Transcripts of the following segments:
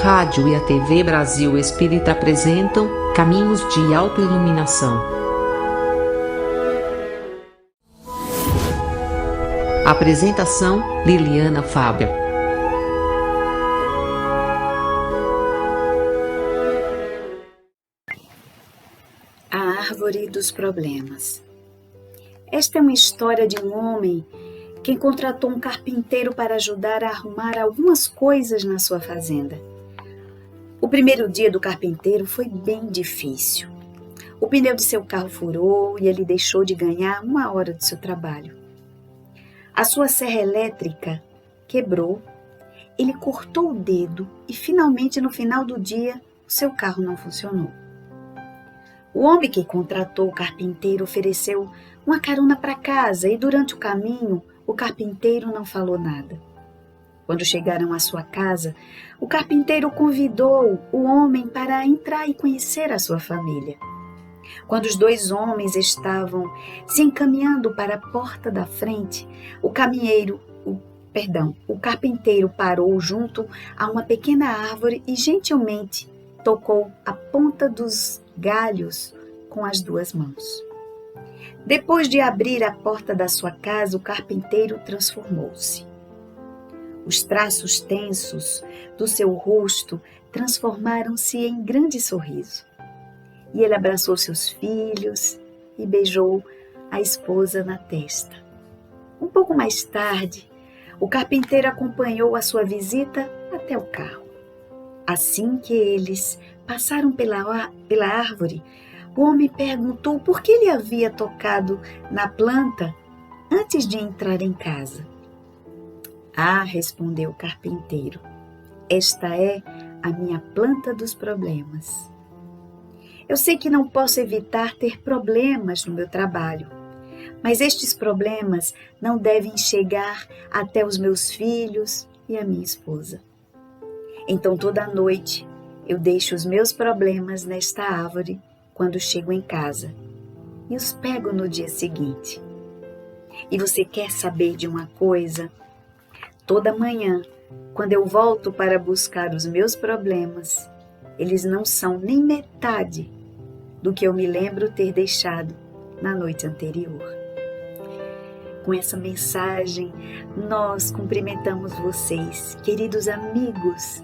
rádio e a TV Brasil Espírita apresentam Caminhos de Autoiluminação. Apresentação: Liliana Faber. A Árvore dos Problemas. Esta é uma história de um homem que contratou um carpinteiro para ajudar a arrumar algumas coisas na sua fazenda. O primeiro dia do carpinteiro foi bem difícil. O pneu de seu carro furou e ele deixou de ganhar 1 hora do seu trabalho. A sua serra elétrica quebrou, ele cortou o dedo e finalmente no final do dia o seu carro não funcionou. O homem que contratou o carpinteiro ofereceu uma carona para casa e durante o caminho o carpinteiro não falou nada. Quando chegaram à sua casa, o carpinteiro convidou o homem para entrar e conhecer a sua família. Quando os 2 homens estavam se encaminhando para a porta da frente, o carpinteiro parou junto a uma pequena árvore e gentilmente tocou a ponta dos galhos com as 2 mãos. Depois de abrir a porta da sua casa, o carpinteiro transformou-se. Os traços tensos do seu rosto transformaram-se em grande sorriso. E ele abraçou seus filhos e beijou a esposa na testa. Um pouco mais tarde, o carpinteiro acompanhou a sua visita até o carro. Assim que eles passaram pela árvore, o homem perguntou por que ele havia tocado na planta antes de entrar em casa. Ah, respondeu o carpinteiro, esta é a minha planta dos problemas. Eu sei que não posso evitar ter problemas no meu trabalho, mas estes problemas não devem chegar até os meus filhos e a minha esposa. Então toda noite eu deixo os meus problemas nesta árvore quando chego em casa e os pego no dia seguinte. E você quer saber de uma coisa? Toda manhã, quando eu volto para buscar os meus problemas, eles não são nem metade do que eu me lembro ter deixado na noite anterior. Com essa mensagem, nós cumprimentamos vocês, queridos amigos,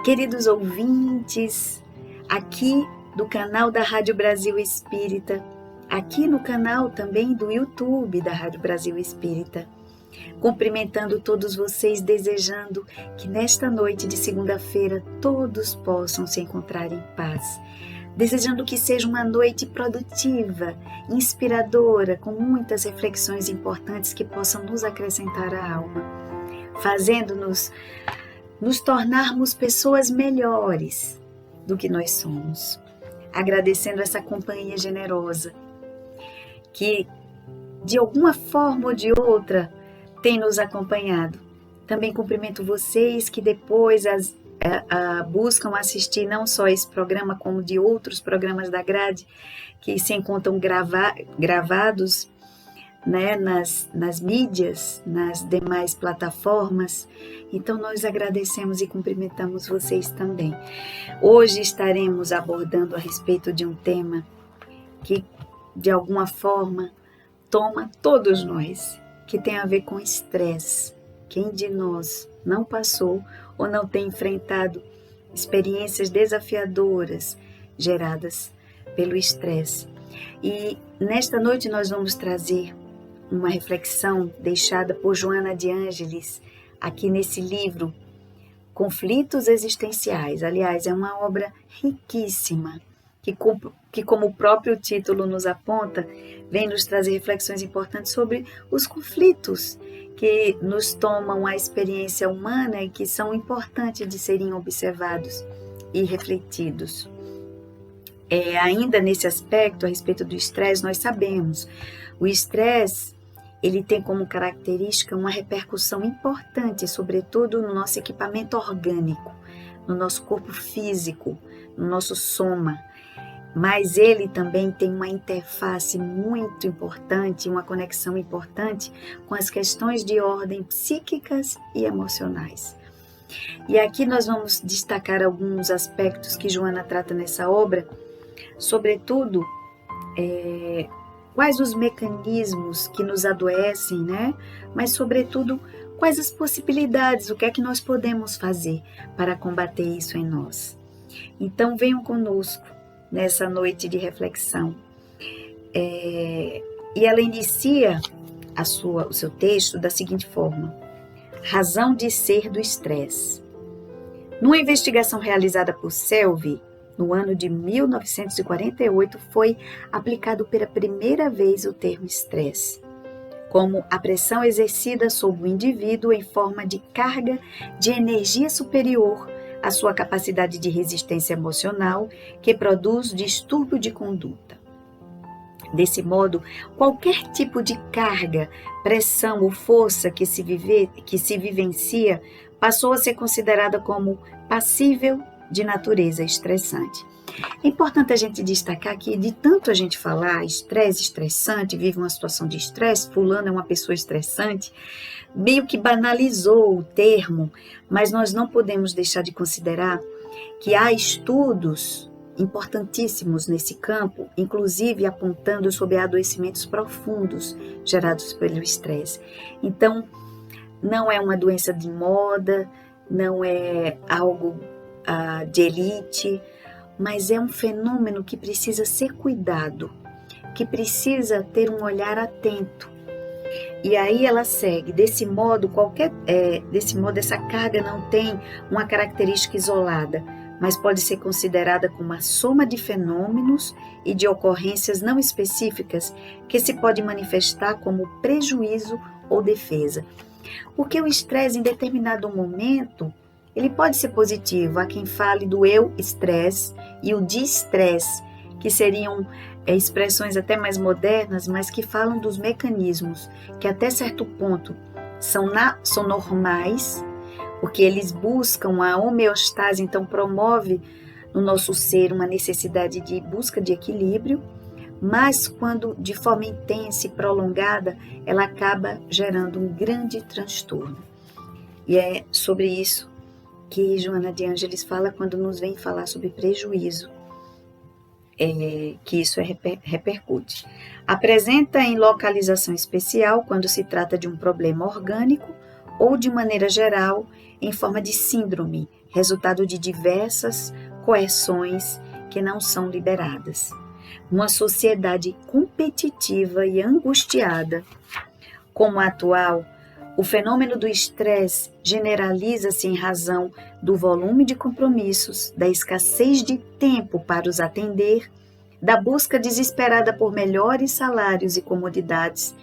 queridos ouvintes, aqui do canal da Rádio Brasil Espírita, aqui no canal também do YouTube da Rádio Brasil Espírita. Cumprimentando todos vocês, desejando que nesta noite de segunda-feira todos possam se encontrar em paz. Desejando que seja uma noite produtiva, inspiradora, com muitas reflexões importantes que possam nos acrescentar a alma, fazendo-nos nos tornarmos pessoas melhores do que nós somos. Agradecendo essa companhia generosa que, de alguma forma ou de outra, tem nos acompanhado. Também cumprimento vocês que depois buscam assistir não só esse programa, como de outros programas da grade que se encontram gravados, né, nas mídias, nas demais plataformas. Então nós agradecemos e cumprimentamos vocês também. Hoje estaremos abordando a respeito de um tema que de alguma forma toma todos nós, que tem a ver com estresse. Quem de nós não passou ou não tem enfrentado experiências desafiadoras geradas pelo estresse? E nesta noite nós vamos trazer uma reflexão deixada por Joana de Ângeles, aqui nesse livro, Conflitos Existenciais. Aliás, é uma obra riquíssima, que como o próprio título nos aponta, vem nos trazer reflexões importantes sobre os conflitos que nos tomam a experiência humana e que são importantes de serem observados e refletidos. Ainda nesse aspecto, a respeito do estresse, nós sabemos, o estresse, ele tem como característica uma repercussão importante, sobretudo no nosso equipamento orgânico, no nosso corpo físico, no nosso soma. Mas ele também tem uma interface muito importante, uma conexão importante com as questões de ordem psíquicas e emocionais. E aqui nós vamos destacar alguns aspectos que Joana trata nessa obra, sobretudo, quais os mecanismos que nos adoecem, né? Mas, sobretudo, quais as possibilidades, o que é que nós podemos fazer para combater isso em nós. Então, venham conosco nessa noite de reflexão. E ela inicia o seu texto da seguinte forma: razão de ser do estresse. Numa investigação realizada por Selve, no ano de 1948, foi aplicado pela primeira vez o termo estresse, como a pressão exercida sobre o indivíduo em forma de carga de energia superior à sua capacidade de resistência emocional, que produz distúrbio de conduta. Desse modo, qualquer tipo de carga, pressão ou força que se vivencia passou a ser considerada como passível de natureza estressante. É importante a gente destacar que, de tanto a gente falar estresse, estressante, vive uma situação de estresse, fulano é uma pessoa estressante, meio que banalizou o termo, mas nós não podemos deixar de considerar que há estudos importantíssimos nesse campo, inclusive apontando sobre adoecimentos profundos gerados pelo estresse. Então, não é uma doença de moda, não é algo de elite, mas é um fenômeno que precisa ser cuidado, que precisa ter um olhar atento. E aí ela segue, desse modo essa carga não tem uma característica isolada, mas pode ser considerada como uma soma de fenômenos e de ocorrências não específicas que se pode manifestar como prejuízo ou defesa. Porque o estresse, em determinado momento, ele pode ser positivo. Há quem fale do eu-estresse e o de-estresse, que seriam expressões até mais modernas, mas que falam dos mecanismos que até certo ponto são normais, porque eles buscam a homeostase, então promove no nosso ser uma necessidade de busca de equilíbrio, mas quando de forma intensa e prolongada, ela acaba gerando um grande transtorno. E é sobre isso que Joana de Ângeles fala quando nos vem falar sobre prejuízo, que isso repercute. Apresenta em localização especial quando se trata de um problema orgânico ou, de maneira geral, em forma de síndrome, resultado de diversas coerções que não são liberadas. Uma sociedade competitiva e angustiada como a atual, o fenômeno do estresse generaliza-se em razão do volume de compromissos, da escassez de tempo para os atender, da busca desesperada por melhores salários e comodidades,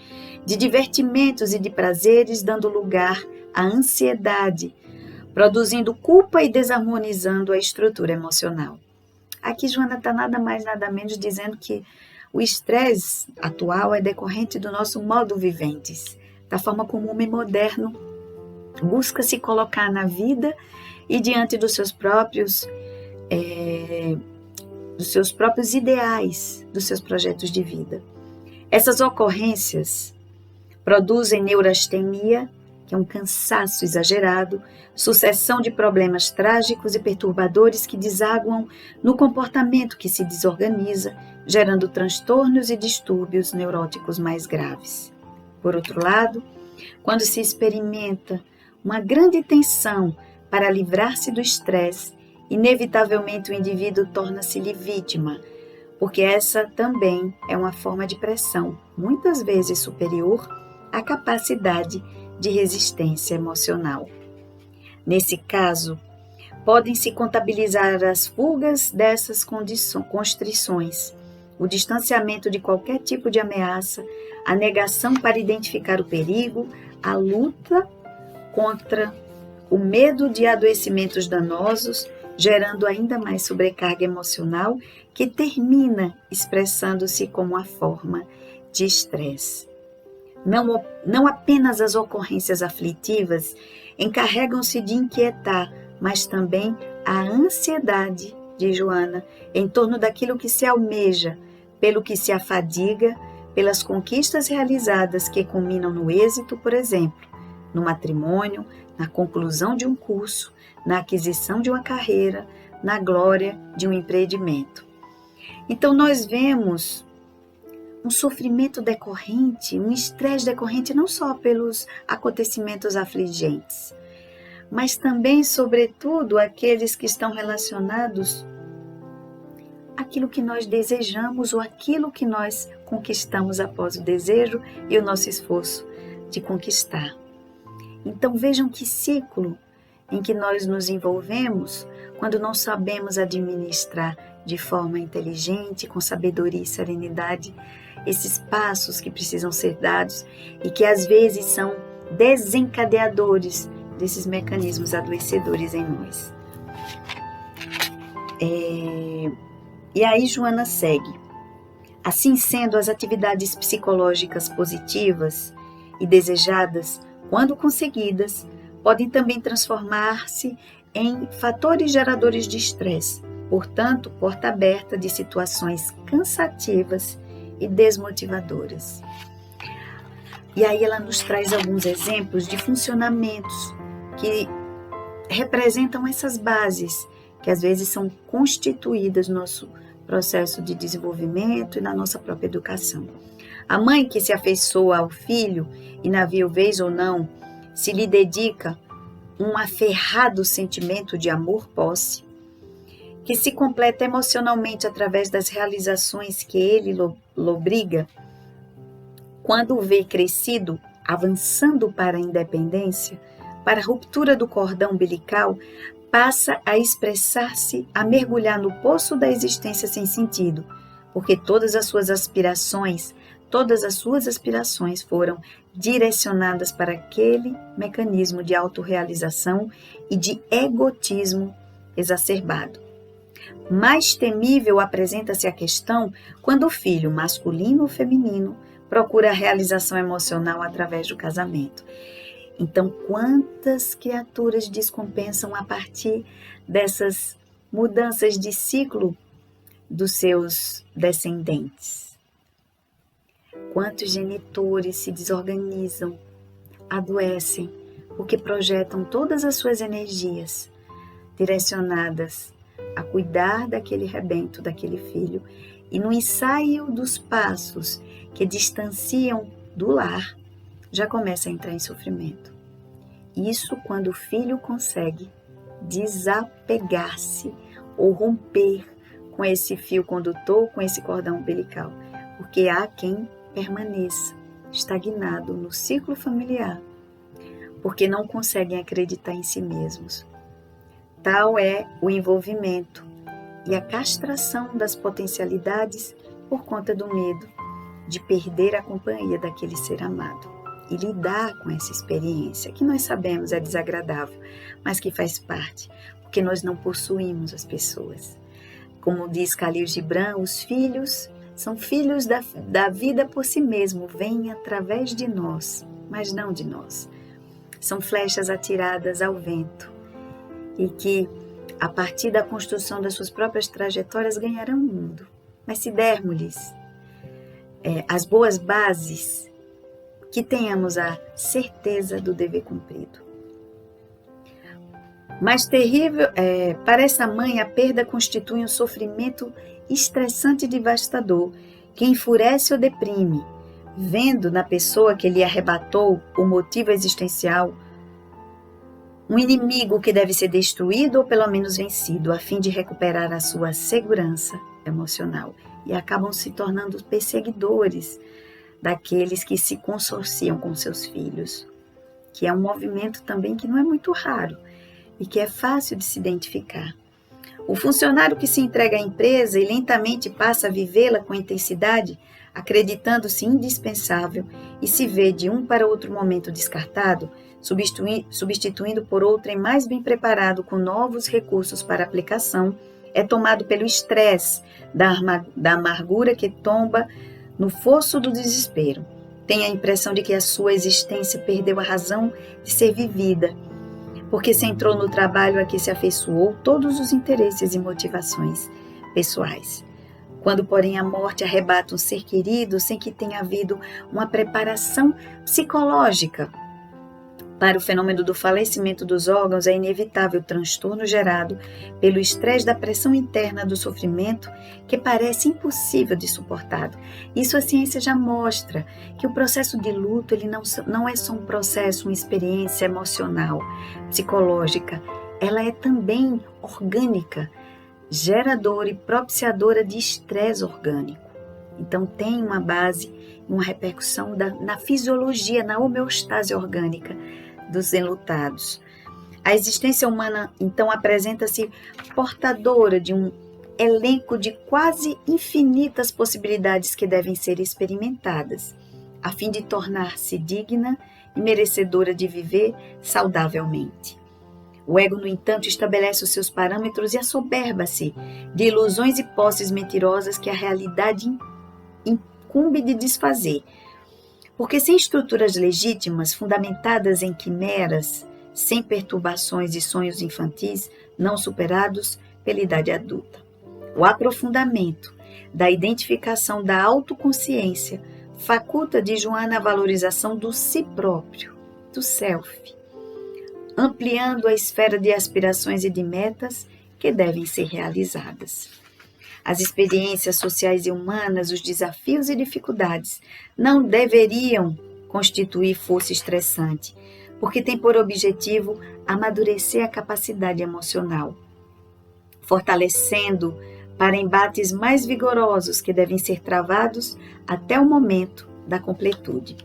de divertimentos e de prazeres, dando lugar à ansiedade, produzindo culpa e desarmonizando a estrutura emocional. Aqui Joana está nada mais, nada menos dizendo que o estresse atual é decorrente do nosso modo viventes, da forma como o homem moderno busca se colocar na vida e diante dos seus próprios ideais, dos seus projetos de vida. Essas ocorrências produzem neurastenia, que é um cansaço exagerado, sucessão de problemas trágicos e perturbadores que desaguam no comportamento que se desorganiza, gerando transtornos e distúrbios neuróticos mais graves. Por outro lado, quando se experimenta uma grande tensão para livrar-se do estresse, inevitavelmente o indivíduo torna-se-lhe vítima, porque essa também é uma forma de pressão, muitas vezes superior à capacidade de resistência emocional. Nesse caso, podem-se contabilizar as fugas dessas constrições, o distanciamento de qualquer tipo de ameaça, a negação para identificar o perigo, a luta contra o medo de adoecimentos danosos, gerando ainda mais sobrecarga emocional, que termina expressando-se como uma forma de estresse. Não apenas as ocorrências aflitivas encarregam-se de inquietar, mas também a ansiedade de Joana em torno daquilo que se almeja, pelo que se afadiga, pelas conquistas realizadas que culminam no êxito, por exemplo, no matrimônio, na conclusão de um curso, na aquisição de uma carreira, na glória de um empreendimento. Então nós vemos um sofrimento decorrente, um estresse decorrente não só pelos acontecimentos afligentes, mas também, sobretudo, aqueles que estão relacionados àquilo que nós desejamos ou aquilo que nós conquistamos após o desejo e o nosso esforço de conquistar. Então vejam que ciclo em que nós nos envolvemos quando não sabemos administrar de forma inteligente, com sabedoria e serenidade, esses passos que precisam ser dados e que às vezes são desencadeadores desses mecanismos adoecedores em nós. E aí Joana segue. Assim sendo, as atividades psicológicas positivas e desejadas, quando conseguidas, podem também transformar-se em fatores geradores de estresse, portanto, porta aberta de situações cansativas e desmotivadoras. E aí ela nos traz alguns exemplos de funcionamentos que representam essas bases que às vezes são constituídas no nosso processo de desenvolvimento e na nossa própria educação. A mãe que se afeiçoa ao filho e na viuvez ou não se lhe dedica um aferrado sentimento de amor-posse, que se completa emocionalmente através das realizações que ele lobriga, quando o vê crescido, avançando para a independência, para a ruptura do cordão umbilical, passa a expressar-se, a mergulhar no poço da existência sem sentido, porque todas as suas aspirações foram direcionadas para aquele mecanismo de autorrealização e de egotismo exacerbado. Mais temível apresenta-se a questão quando o filho, masculino ou feminino, procura a realização emocional através do casamento. Então, quantas criaturas descompensam a partir dessas mudanças de ciclo dos seus descendentes? Quantos genitores se desorganizam, adoecem, porque projetam todas as suas energias direcionadas a cuidar daquele rebento, daquele filho, e no ensaio dos passos que distanciam do lar, já começa a entrar em sofrimento. Isso quando o filho consegue desapegar-se ou romper com esse fio condutor, com esse cordão umbilical, porque há quem permaneça estagnado no ciclo familiar, porque não conseguem acreditar em si mesmos. Tal é o envolvimento e a castração das potencialidades por conta do medo de perder a companhia daquele ser amado e lidar com essa experiência que nós sabemos é desagradável, mas que faz parte, porque nós não possuímos as pessoas. Como diz Khalil Gibran, os filhos são filhos da vida por si mesmo, vêm através de nós, mas não de nós. São flechas atiradas ao vento e que, a partir da construção das suas próprias trajetórias, ganharão o mundo. Mas se dermos-lhes as boas bases, que tenhamos a certeza do dever cumprido. Mais terrível, para essa mãe, a perda constitui um sofrimento estressante e devastador, que enfurece ou deprime, vendo na pessoa que lhe arrebatou o motivo existencial um inimigo que deve ser destruído ou pelo menos vencido, a fim de recuperar a sua segurança emocional, e acabam se tornando perseguidores daqueles que se consorciam com seus filhos, que é um movimento também que não é muito raro e que é fácil de se identificar. O funcionário que se entrega à empresa e lentamente passa a vivê-la com intensidade, acreditando-se indispensável e se vê de um para outro momento descartado, substituindo por outrem mais bem preparado com novos recursos para aplicação, é tomado pelo estresse da amargura que tomba no fosso do desespero. Tem a impressão de que a sua existência perdeu a razão de ser vivida, porque se entrou no trabalho a que se afeiçoou todos os interesses e motivações pessoais. Quando, porém, a morte arrebata um ser querido sem que tenha havido uma preparação psicológica Para o fenômeno do falecimento dos órgãos, é inevitável o transtorno gerado pelo estresse da pressão interna do sofrimento, que parece impossível de suportar. Isso a ciência já mostra, que o processo de luto ele não é só um processo, uma experiência emocional, psicológica, ela é também orgânica, geradora e propiciadora de estresse orgânico. Então tem uma base, uma repercussão na fisiologia, na homeostase orgânica dos enlutados. A existência humana, então, apresenta-se portadora de um elenco de quase infinitas possibilidades que devem ser experimentadas, a fim de tornar-se digna e merecedora de viver saudavelmente. O ego, no entanto, estabelece os seus parâmetros e assoberba-se de ilusões e posses mentirosas que a realidade incumbe de desfazer. Porque sem estruturas legítimas, fundamentadas em quimeras, sem perturbações e sonhos infantis não superados pela idade adulta. O aprofundamento da identificação da autoconsciência faculta de Joana a valorização do si próprio, do self, ampliando a esfera de aspirações e de metas que devem ser realizadas. As experiências sociais e humanas, os desafios e dificuldades não deveriam constituir força estressante, porque tem por objetivo amadurecer a capacidade emocional, fortalecendo para embates mais vigorosos que devem ser travados até o momento da completude.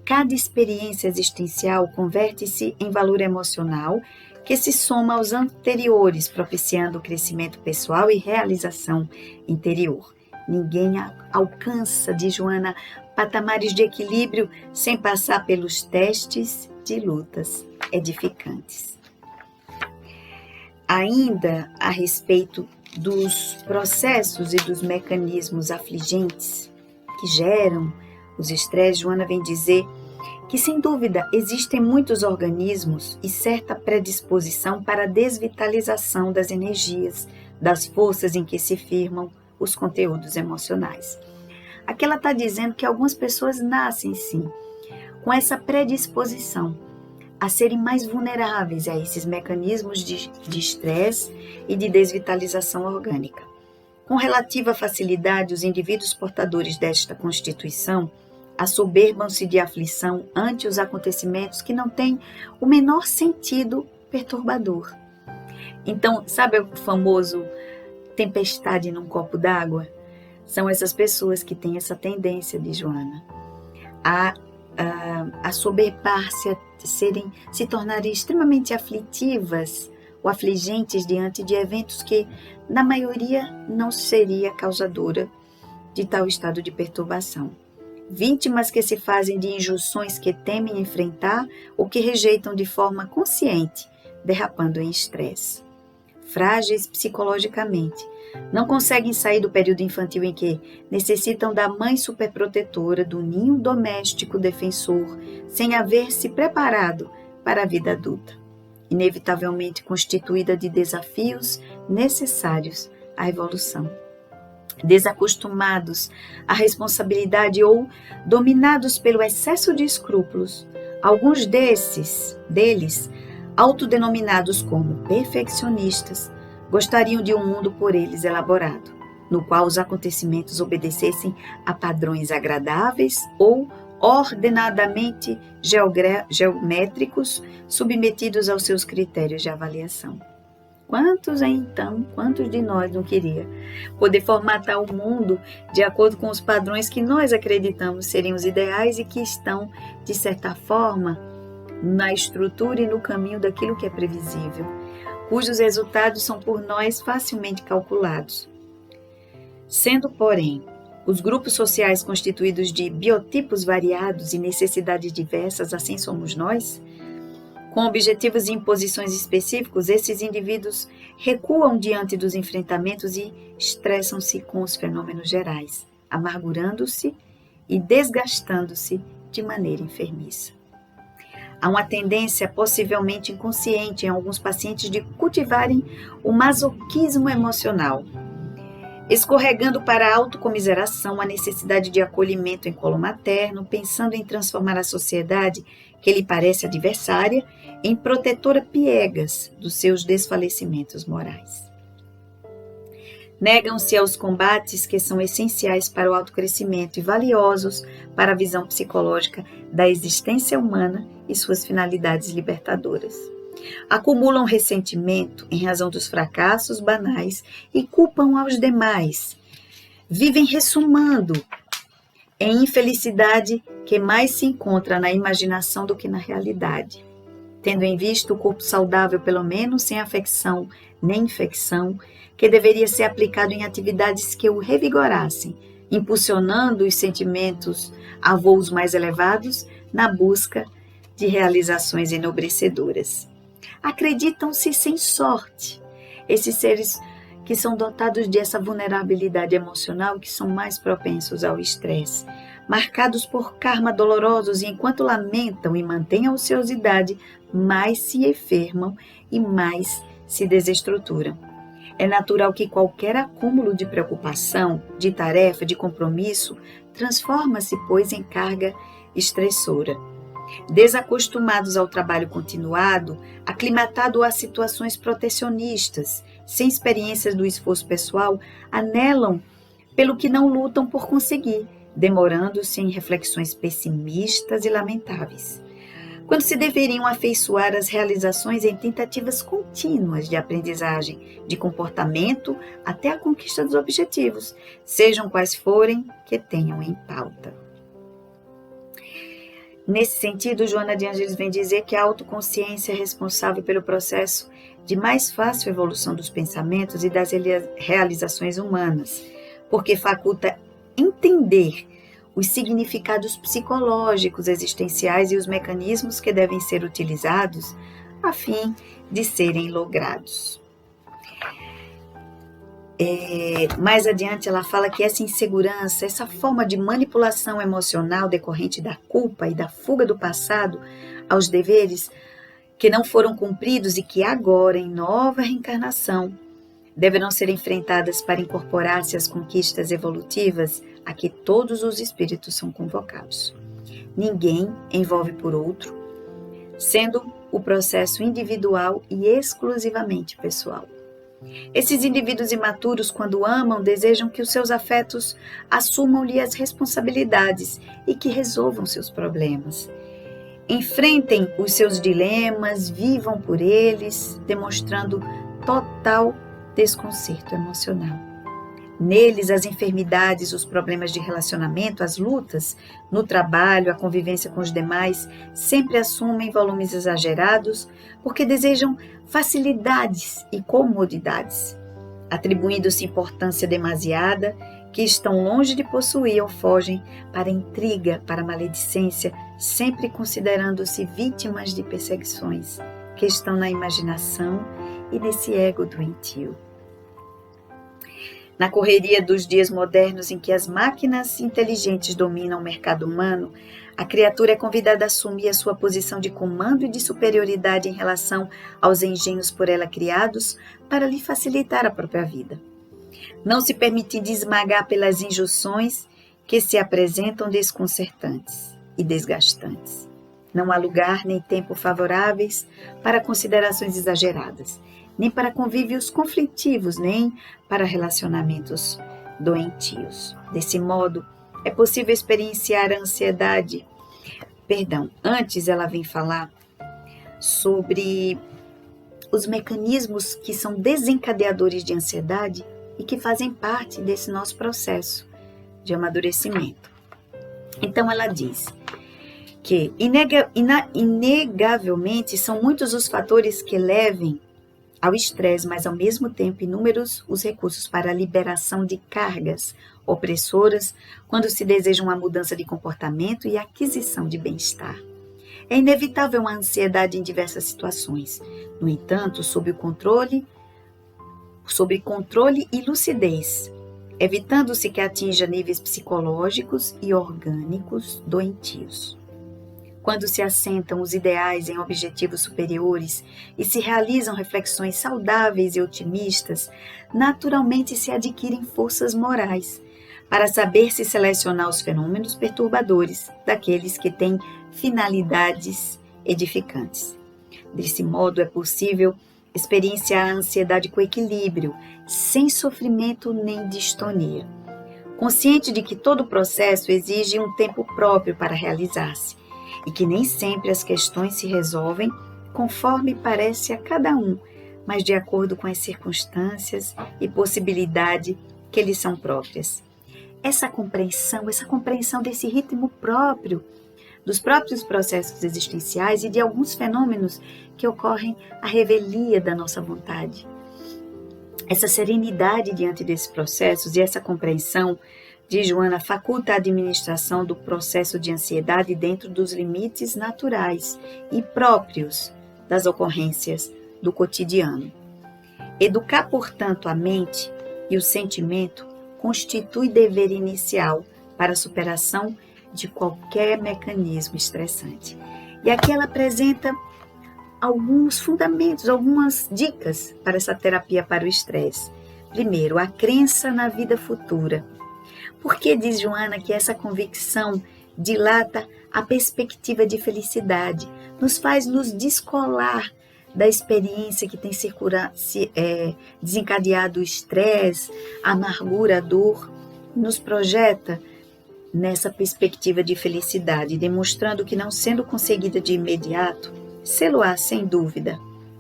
Cada experiência existencial converte-se em valor emocional que se soma aos anteriores, propiciando o crescimento pessoal e realização interior. Ninguém alcança, diz Joana, patamares de equilíbrio sem passar pelos testes de lutas edificantes. Ainda a respeito dos processos e dos mecanismos afligentes que geram os estresses, Joana vem dizer que, sem dúvida, existem muitos organismos e certa predisposição para a desvitalização das energias, das forças em que se firmam os conteúdos emocionais. Aqui ela está dizendo que algumas pessoas nascem, sim, com essa predisposição a serem mais vulneráveis a esses mecanismos de estresse e de desvitalização orgânica. Com relativa facilidade, os indivíduos portadores desta constituição assoberbam-se de aflição ante os acontecimentos que não têm o menor sentido perturbador. Então, sabe o famoso tempestade num copo d'água? São essas pessoas que têm essa tendência, de Joana, a assoberbar-se, se tornarem extremamente aflitivas ou afligentes diante de eventos que, na maioria, não seria causadora de tal estado de perturbação. Vítimas que se fazem de injunções que temem enfrentar ou que rejeitam de forma consciente, derrapando em estresse. Frágeis psicologicamente, não conseguem sair do período infantil em que necessitam da mãe superprotetora, do ninho doméstico defensor, sem haver se preparado para a vida adulta, inevitavelmente constituída de desafios necessários à evolução. Desacostumados à responsabilidade ou dominados pelo excesso de escrúpulos, alguns deles, autodenominados como perfeccionistas, gostariam de um mundo por eles elaborado, no qual os acontecimentos obedecessem a padrões agradáveis ou ordenadamente geométricos, submetidos aos seus critérios de avaliação. Quantos de nós não queria poder formatar o mundo de acordo com os padrões que nós acreditamos serem os ideais e que estão, de certa forma, na estrutura e no caminho daquilo que é previsível, cujos resultados são por nós facilmente calculados. Sendo, porém, os grupos sociais constituídos de biotipos variados e necessidades diversas, assim somos nós, com objetivos e imposições específicos, esses indivíduos recuam diante dos enfrentamentos e estressam-se com os fenômenos gerais, amargurando-se e desgastando-se de maneira enfermiça. Há uma tendência possivelmente inconsciente em alguns pacientes de cultivarem o masoquismo emocional, escorregando para a autocomiseração, a necessidade de acolhimento em colo materno, pensando em transformar a sociedade, que lhe parece adversária, em protetora piegas dos seus desfalecimentos morais. Negam-se aos combates que são essenciais para o autocrescimento e valiosos para a visão psicológica da existência humana e suas finalidades libertadoras. Acumulam ressentimento em razão dos fracassos banais e culpam aos demais. Vivem ressumando em infelicidade que mais se encontra na imaginação do que na realidade. Tendo em vista o corpo saudável, pelo menos sem afecção nem infecção, que deveria ser aplicado em atividades que o revigorassem, impulsionando os sentimentos a voos mais elevados na busca de realizações enobrecedoras. Acreditam-se sem sorte. Esses seres que são dotados dessa vulnerabilidade emocional, que são mais propensos ao estresse, marcados por karma dolorosos, e enquanto lamentam e mantêm a ociosidade, mais se enfermam e mais se desestruturam. É natural que qualquer acúmulo de preocupação, de tarefa, de compromisso, transforma-se, pois, em carga estressora. Desacostumados ao trabalho continuado, aclimatados a situações protecionistas, sem experiências do esforço pessoal, anelam pelo que não lutam por conseguir, demorando-se em reflexões pessimistas e lamentáveis, quando se deveriam afeiçoar às realizações em tentativas contínuas de aprendizagem, de comportamento, até a conquista dos objetivos, sejam quais forem que tenham em pauta. Nesse sentido, Joana de Ângeles vem dizer que a autoconsciência é responsável pelo processo de mais fácil evolução dos pensamentos e das realizações humanas, porque faculta entender os significados psicológicos existenciais e os mecanismos que devem ser utilizados a fim de serem logrados. Mais adiante ela fala que essa insegurança, essa forma de manipulação emocional decorrente da culpa e da fuga do passado aos deveres que não foram cumpridos e que agora, em nova reencarnação, deverão ser enfrentadas para incorporar-se às conquistas evolutivas a que todos os espíritos são convocados. Ninguém envolve por outro, sendo o processo individual e exclusivamente pessoal. Esses indivíduos imaturos, quando amam, desejam que os seus afetos assumam-lhe as responsabilidades e que resolvam seus problemas. Enfrentem os seus dilemas, vivam por eles, demonstrando total desconcerto emocional. Neles, as enfermidades, os problemas de relacionamento, as lutas no trabalho, a convivência com os demais, sempre assumem volumes exagerados porque desejam facilidades e comodidades, atribuindo-se importância demasiada que estão longe de possuir ou fogem para a intriga, para a maledicência, sempre considerando-se vítimas de perseguições que estão na imaginação e nesse ego doentio. Na correria dos dias modernos em que as máquinas inteligentes dominam o mercado humano, a criatura é convidada a assumir a sua posição de comando e de superioridade em relação aos engenhos por ela criados para lhe facilitar a própria vida, não se permitindo esmagar pelas injunções que se apresentam desconcertantes e desgastantes. Não há lugar nem tempo favoráveis para considerações exageradas, nem para convívios conflitivos, nem para relacionamentos doentios. Desse modo, é possível experienciar a ansiedade. Antes ela vem falar sobre os mecanismos que são desencadeadores de ansiedade e que fazem parte desse nosso processo de amadurecimento. Então ela diz que inegavelmente são muitos os fatores que levem ao estresse, mas ao mesmo tempo inúmeros os recursos para a liberação de cargas opressoras quando se deseja uma mudança de comportamento e aquisição de bem-estar. É inevitável uma ansiedade em diversas situações. No entanto, sob controle e lucidez, evitando-se que atinja níveis psicológicos e orgânicos doentios. quando se assentam os ideais em objetivos superiores e se realizam reflexões saudáveis e otimistas, naturalmente se adquirem forças morais para saber se selecionar os fenômenos perturbadores daqueles que têm finalidades edificantes. Desse modo, é possível experienciar a ansiedade com equilíbrio, sem sofrimento nem distonia. Consciente de que todo processo exige um tempo próprio para realizar-se e que nem sempre as questões se resolvem conforme parece a cada um, mas de acordo com as circunstâncias e possibilidade que lhes são próprias. Essa compreensão desse ritmo próprio, dos próprios processos existenciais e de alguns fenômenos que ocorrem à revelia da nossa vontade. Essa serenidade diante desses processos e essa compreensão de Joana faculta a administração do processo de ansiedade dentro dos limites naturais e próprios das ocorrências do cotidiano. Educar, portanto, a mente e o sentimento constitui dever inicial para a superação de qualquer mecanismo estressante. E aqui ela apresenta alguns fundamentos, algumas dicas para essa terapia para o estresse. Primeiro, a crença na vida futura. Por que diz Joana que essa convicção dilata a perspectiva de felicidade, nos faz nos descolar da experiência que tem desencadeado o estresse, a amargura, a dor, nos projeta nessa perspectiva de felicidade, demonstrando que não sendo conseguida de imediato, sê-lo-á, sem dúvida,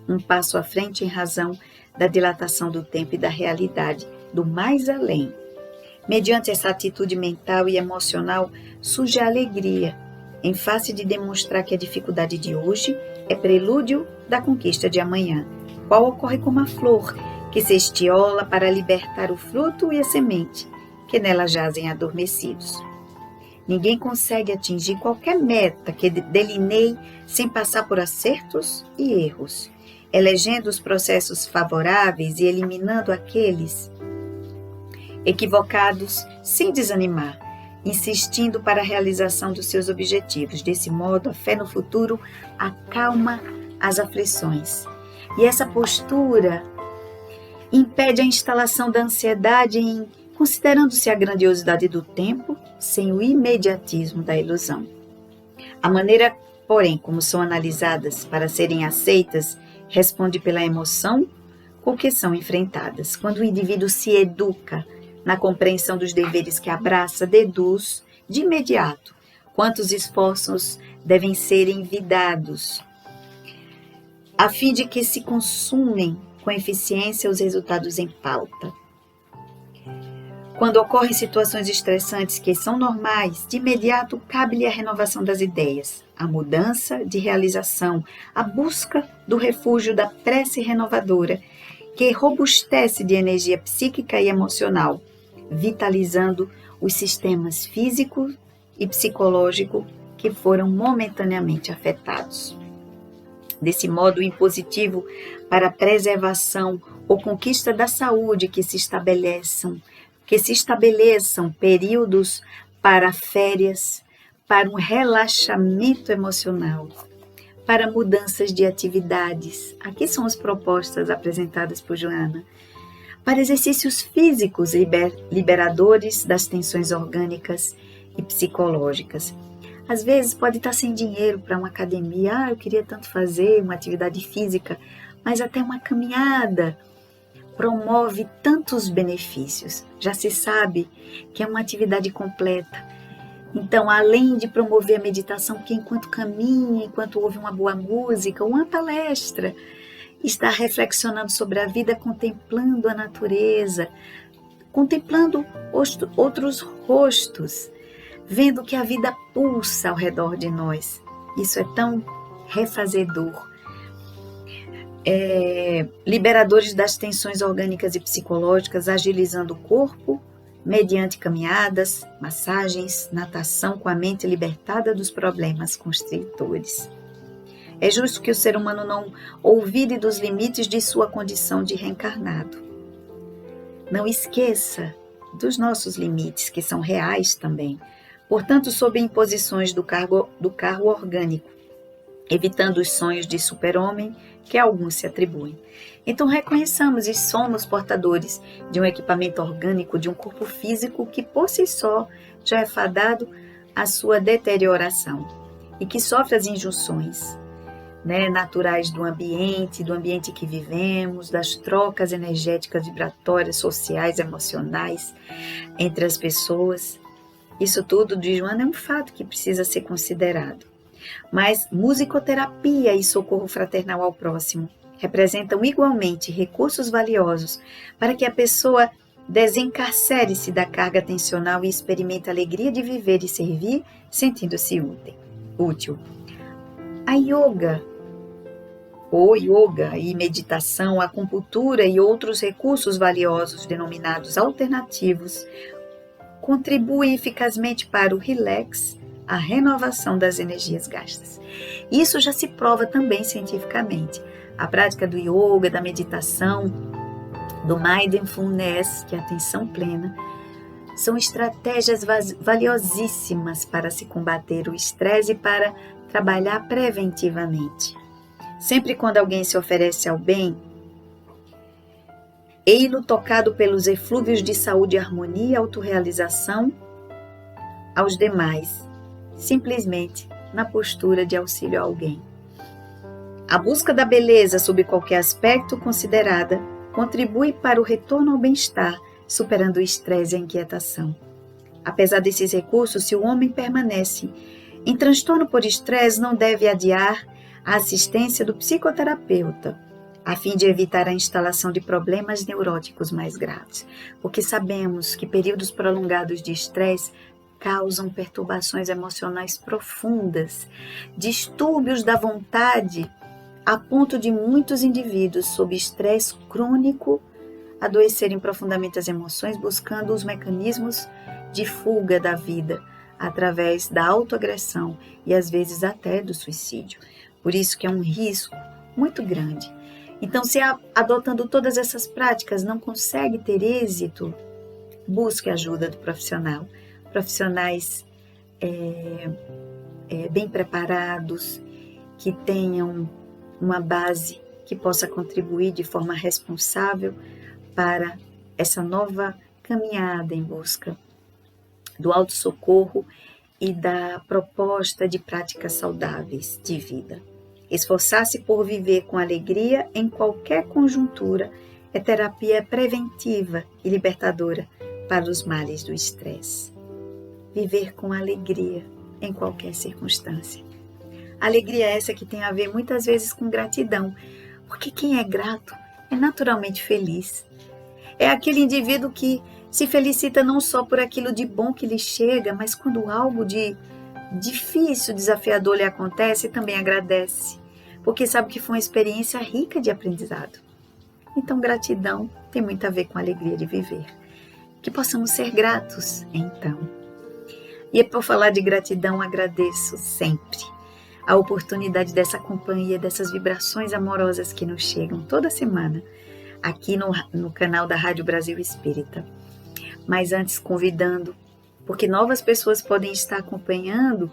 um passo à frente em razão da dilatação do tempo e da realidade, do mais além. Mediante essa atitude mental e emocional, surge a alegria, em face de demonstrar que a dificuldade de hoje é prelúdio da conquista de amanhã, qual ocorre como a flor, que se estiola para libertar o fruto e a semente, que nela jazem adormecidos. Ninguém consegue atingir qualquer meta que delineie sem passar por acertos e erros, elegendo os processos favoráveis e eliminando aqueles equivocados sem desanimar, insistindo para a realização dos seus objetivos. Desse modo, a fé no futuro acalma as aflições. E essa postura impede a instalação da ansiedade considerando-se a grandiosidade do tempo sem o imediatismo da ilusão. A maneira, porém, como são analisadas para serem aceitas, responde pela emoção com que são enfrentadas. Quando o indivíduo se educa na compreensão dos deveres que abraça, deduz de imediato quantos esforços devem ser envidados, a fim de que se consumem com eficiência os resultados em pauta. Quando ocorrem situações estressantes que são normais, de imediato cabe-lhe a renovação das ideias, a mudança de realização, a busca do refúgio da prece renovadora, que robustece de energia psíquica e emocional, vitalizando os sistemas físico e psicológico que foram momentaneamente afetados. Desse modo, o impositivo para a preservação ou conquista da saúde que se estabeleçam períodos para férias, para um relaxamento emocional, para mudanças de atividades. Aqui são as propostas apresentadas por Joana. Para exercícios físicos liberadores das tensões orgânicas e psicológicas. Às vezes pode estar sem dinheiro para uma academia. Eu queria tanto fazer uma atividade física, mas até uma caminhada promove tantos benefícios. Já se sabe que é uma atividade completa. Então, além de promover a meditação, que enquanto caminha, enquanto ouve uma boa música, uma palestra, está reflexionando sobre a vida, contemplando a natureza, contemplando outros rostos, vendo que a vida pulsa ao redor de nós. Isso é tão refazedor. Liberadores das tensões orgânicas e psicológicas, agilizando o corpo, mediante caminhadas, massagens, natação com a mente libertada dos problemas constritores. É justo que o ser humano não ouvire dos limites de sua condição de reencarnado. Não esqueça dos nossos limites, que são reais também, portanto, sob imposições do carro orgânico, evitando os sonhos de super-homem que alguns se atribuem. Então, reconheçamos e somos portadores de um equipamento orgânico, de um corpo físico que, por si só, já é fadado à sua deterioração e que sofre as injunções, naturais do ambiente que vivemos, das trocas energéticas, vibratórias, sociais, emocionais entre as pessoas. Isso tudo, diz Joana, é um fato que precisa ser considerado. Mas musicoterapia e socorro fraternal ao próximo representam igualmente recursos valiosos para que a pessoa desencarcere-se da carga tensional e experimente a alegria de viver e servir, sentindo-se útil. A yoga e meditação, a acupuntura e outros recursos valiosos denominados alternativos contribuem eficazmente para o relax, a renovação das energias gastas. Isso já se prova também cientificamente. A prática do yoga, da meditação, do mindfulness, que é a atenção plena, são estratégias valiosíssimas para se combater o estresse e para trabalhar preventivamente. Sempre quando alguém se oferece ao bem, ei-lo tocado pelos eflúvios de saúde, harmonia e autorrealização aos demais, simplesmente na postura de auxílio a alguém. A busca da beleza, sob qualquer aspecto considerada, contribui para o retorno ao bem-estar, superando o estresse e a inquietação. Apesar desses recursos, se o homem permanece em transtorno por estresse, não deve adiar a assistência do psicoterapeuta, a fim de evitar a instalação de problemas neuróticos mais graves, porque sabemos que períodos prolongados de estresse causam perturbações emocionais profundas, distúrbios da vontade, a ponto de muitos indivíduos sob estresse crônico adoecerem profundamente as emoções, buscando os mecanismos de fuga da vida através da autoagressão e às vezes até do suicídio. Por isso que é um risco muito grande. Então, se adotando todas essas práticas não consegue ter êxito, busque a ajuda do profissional. Profissionais bem preparados, que tenham uma base que possa contribuir de forma responsável para essa nova caminhada em busca do autossocorro e da proposta de práticas saudáveis de vida. Esforçar-se por viver com alegria em qualquer conjuntura é terapia preventiva e libertadora para os males do estresse. Viver com alegria em qualquer circunstância. Alegria essa que tem a ver muitas vezes com gratidão, porque quem é grato é naturalmente feliz. É aquele indivíduo que se felicita não só por aquilo de bom que lhe chega, mas quando algo de difícil, desafiador lhe acontece, também agradece, porque sabe que foi uma experiência rica de aprendizado. Então, gratidão tem muito a ver com a alegria de viver. Que possamos ser gratos, então. E por falar de gratidão, agradeço sempre a oportunidade dessa companhia, dessas vibrações amorosas que nos chegam toda semana aqui no canal da Rádio Brasil Espírita. Mas antes, convidando, porque novas pessoas podem estar acompanhando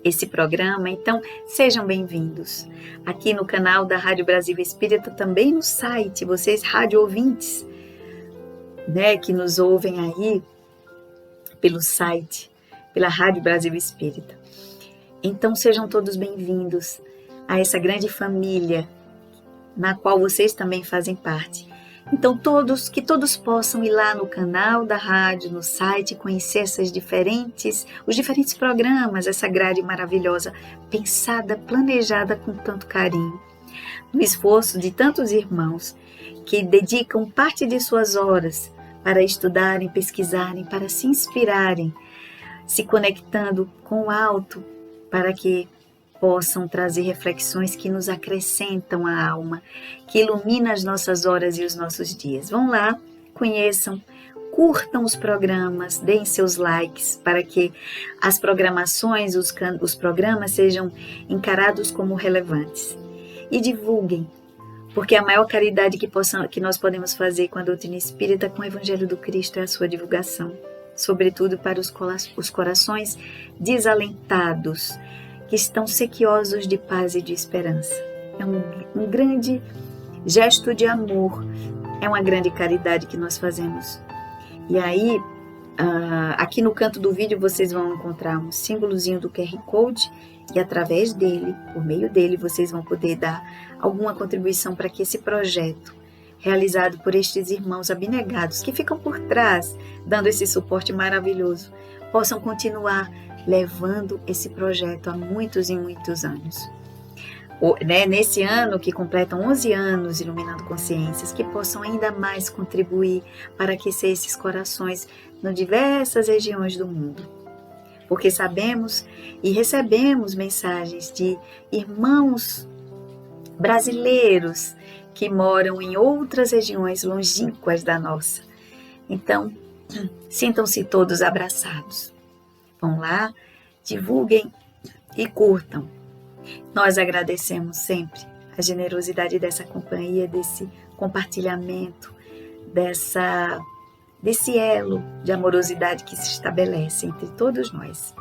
esse programa, então sejam bem-vindos aqui no canal da Rádio Brasil Espírita, também no site, vocês rádio ouvintes, que nos ouvem aí pelo site, pela Rádio Brasil Espírita. Então sejam todos bem-vindos a essa grande família na qual vocês também fazem parte. Então que todos possam ir lá no canal da rádio, no site, conhecer os diferentes programas, essa grade maravilhosa, pensada, planejada com tanto carinho, no esforço de tantos irmãos que dedicam parte de suas horas para estudarem, pesquisarem, para se inspirarem, se conectando com o alto, para que possam trazer reflexões que nos acrescentam a alma, que iluminam as nossas horas e os nossos dias. Vão lá, conheçam, curtam os programas, deem seus likes para que as programações, os programas sejam encarados como relevantes. E divulguem, porque a maior caridade que nós podemos fazer com a doutrina espírita, com o Evangelho do Cristo, é a sua divulgação. sobretudo para os corações desalentados, que estão sequiosos de paz e de esperança. É um grande gesto de amor, é uma grande caridade que nós fazemos. E aí, aqui no canto do vídeo, vocês vão encontrar um símbolozinho do QR Code e através dele, por meio dele, vocês vão poder dar alguma contribuição para que esse projeto, realizado por estes irmãos abnegados que ficam por trás, dando esse suporte maravilhoso, possam continuar levando esse projeto há muitos e muitos anos. Nesse ano que completam 11 anos Iluminando Consciências, que possam ainda mais contribuir para aquecer esses corações em diversas regiões do mundo. Porque sabemos e recebemos mensagens de irmãos brasileiros que moram em outras regiões longínquas da nossa. Então, sintam-se todos abraçados. Vão lá, divulguem e curtam. Nós agradecemos sempre a generosidade dessa companhia, desse compartilhamento, desse elo de amorosidade que se estabelece entre todos nós.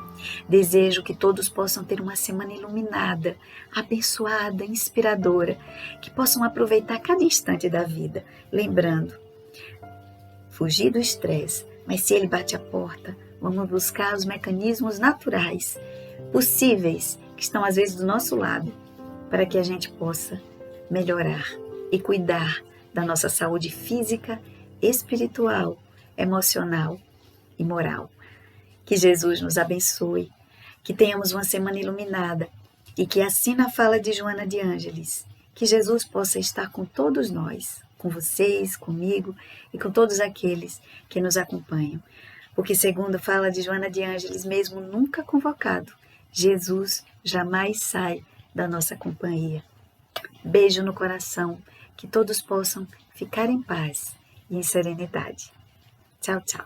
Desejo que todos possam ter uma semana iluminada, abençoada, inspiradora, que possam aproveitar cada instante da vida, lembrando, fugir do estresse, mas se ele bate a porta, vamos buscar os mecanismos naturais, possíveis, que estão às vezes do nosso lado, para que a gente possa melhorar e cuidar da nossa saúde física, espiritual, emocional e moral. Que Jesus nos abençoe, que tenhamos uma semana iluminada e que assim na fala de Joana de Ângeles, que Jesus possa estar com todos nós, com vocês, comigo e com todos aqueles que nos acompanham. Porque segundo a fala de Joana de Ângeles, mesmo nunca convocado, Jesus jamais sai da nossa companhia. Beijo no coração, que todos possam ficar em paz e em serenidade. Tchau, tchau.